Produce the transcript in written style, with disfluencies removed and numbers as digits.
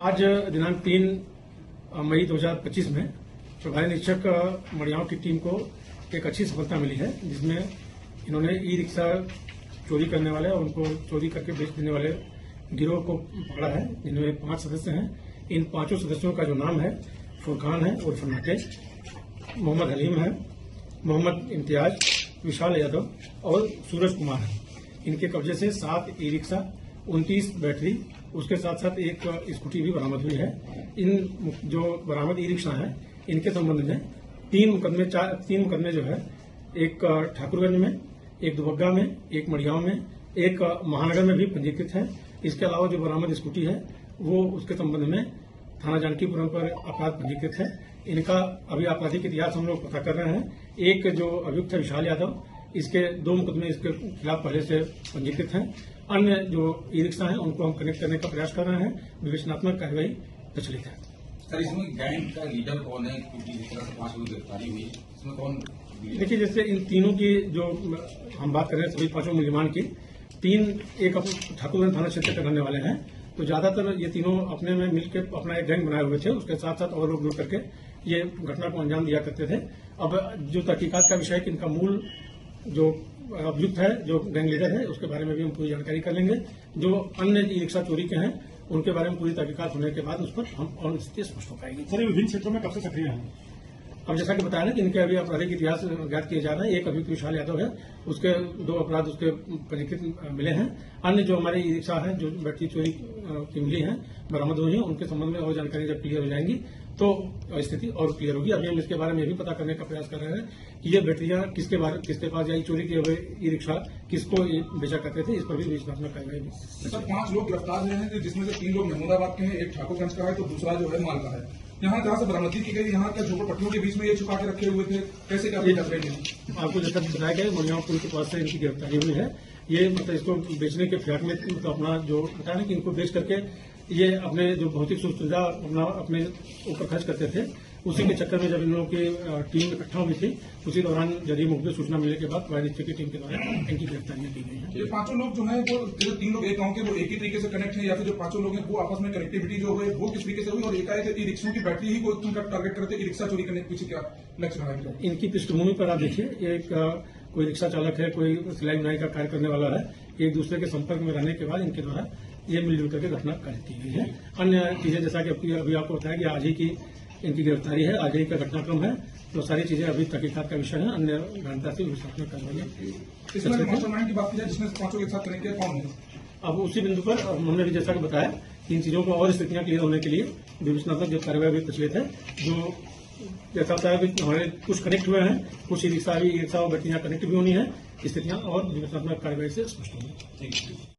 आज दिनांक 3 मई 2025 में प्रभारी निरीक्षक मड़ियाओं की टीम को एक अच्छी सफलता मिली है, जिसमें इन्होंने ई रिक्शा चोरी करने वाले और उनको चोरी करके बेच देने वाले गिरोह को पकड़ा है, जिनमें 5 सदस्य हैं। इन 5 सदस्यों का जो नाम है फुरकान है उर्फ नटे, मोहम्मद हलीम है, मोहम्मद इम्तियाज, विशाल यादव और सूरज कुमार है। इनके कब्जे से 7 ई रिक्शा, 29 बैटरी, उसके साथ साथ एक स्कूटी भी बरामद हुई है। इन जो बरामद ई रिक्शा है इनके संबंध में 3 मुकदमे जो है, एक ठाकुरगंज में, एक दुबग्गा में, एक मड़ियाओं में, एक महानगर में भी पंजीकृत है। इसके अलावा जो बरामद स्कूटी है वो उसके संबंध में थाना जानकीपुरम पर अपराध पंजीकृत है। इनका अभी आपराधिक इतिहास हम लोग पता कर रहे हैं। एक जो अभियुक्त है विशाल यादव, इसके 2 मुकदमे इसके खिलाफ पहले से पंजीकृत हैं। अन्य जो ई रिक्शा है उनको हम कनेक्ट करने का प्रयास कर रहे हैं। विवेचनात्मक कार्यवाही प्रचलित है। सर, इसमें गैंग का लीडर कौन है? क्योंकि इस तरह से 5 लोग गिरफ्तारी हुई, इसमें कौन? देखिए, जैसे इन तीनों की जो हम बात कर रहे हैं, सभी 5 मुलजिमान की, 3 एक ठाकुरगंज थाना क्षेत्र के रहने वाले हैं। तो ज्यादातर ये तीनों अपने में मिलकर अपना एक गैंग बनाए हुए थे। उसके साथ साथ और लोग जुड़ करके ये घटना को अंजाम दिया करते थे। अब जो तहकीकात का विषय है कि इनका मूल जो अभियुक्त है, जो गैंग लीडर है, उसके बारे में भी हम पूरी जानकारी कर लेंगे। जो अन्य ई रिक्शा चोरी के हैं उनके बारे में पूरी तहकीकात होने के बाद उस पर हम और स्थिति स्पष्ट हो पाएगी। सर, विभिन्न क्षेत्रों में कब से सक्रिय हैं? अब जैसा कि बताया ना कि इनके अभी आपराधिक इतिहास ज्ञात किए जा रहे हैं। एक अभियुक्त विशाल यादव है, उसके 2 अपराध उसके पंजीकृत मिले हैं। अन्य जो हमारे ई रिक्शा है, जो बैटरी चोरी की मिली है, बरामद हुई है, उनके संबंध में और जानकारी जब क्लियर हो जाएंगी तो स्थिति और क्लियर होगी। अभी हम इसके बारे में भी पता करने का प्रयास कर रहे हैं कि ये बैटरियां किसके पास या चोरी किए हुए ई रिक्शा किसको बेचा करते थे। इस पर भी विवेचनात्मक कार्रवाई भी। सर, 5 लोग गिरफ्तार हुए हैं, जिसमें से 3 लोग महमूदाबाद के हैं, एक ठाकुरगंज का है तो दूसरा जो है माल का है। यहाँ जहाँ से बरामदगी की गई, यहाँ क्या झोपड़पट्टियों के बीच में ये छुपा के रखे हुए थे? कैसे क्या आपको जैसा बताया गया, मड़ियाओं पुलिस के पास से इनकी गिरफ्तारी हुई है। ये मतलब इसको बेचने के फिराक में तो अपना जो बताया ना कि इनको बेच करके ये अपने जो भौतिक सुविधा अपने ऊपर खर्च करते थे। उसी के चक्कर में जब इन लोगों की टीम इकट्ठा हुई थी, उसी दौरान जरिए मुखबिर सूचना मिलने के बाद प्रभारी निरीक्षक की टीम के द्वारा इनकी गिरफ्तारियां की गई हैं। ये 5 लोग जो है वो जो 3 लोग एक गांव के, वो एक ही तरीके से कनेक्ट है, या फिर जो 5 लोग हैं वो आपस में कनेक्टिविटी जो है वो किस तरीके से हुई? और एकाएक ई रिक्शों की बैटरी ही को टारगेट करते ई रिक्शा चोरी करने के पीछे क्या लक्ष्य रहा है? इनकी पृष्ठभूमि पर आप देखिए, एक कोई रिक्शा चालक है, कोई सिलाई बुनाई का कार्य करने वाला है। एक दूसरे के संपर्क में रहने के बाद इनके द्वारा ये मिलजुल करके घटना कार्य की गई है। अन्य चीजें जैसा कि अभी आपको बताया कि आज ही की इनकी गिरफ्तारी है, आज ही का घटनाक्रम है, तो सारी चीजें अभी तहकीकात का विषय है। अन्य गणता से विवेचनात्मक कार्रवाई की बात की जाए जिसमें 5 के साथ कनेक्ट किया, कौन है? अब उसी बिंदु पर हमने भी जैसा कि बताया कि इन चीजों को और स्थितियां क्लियर होने के लिए विवेचनात्मक जो कार्रवाई भी प्रचलित है। जो जैसा होता है कि हमारे कुछ कनेक्ट हुए हैं, कुछ ई रिक्शा और बैटरियां कनेक्ट भी होनी है, स्थितियां और विवेचनात्मक कार्रवाई से स्पष्ट होंगी।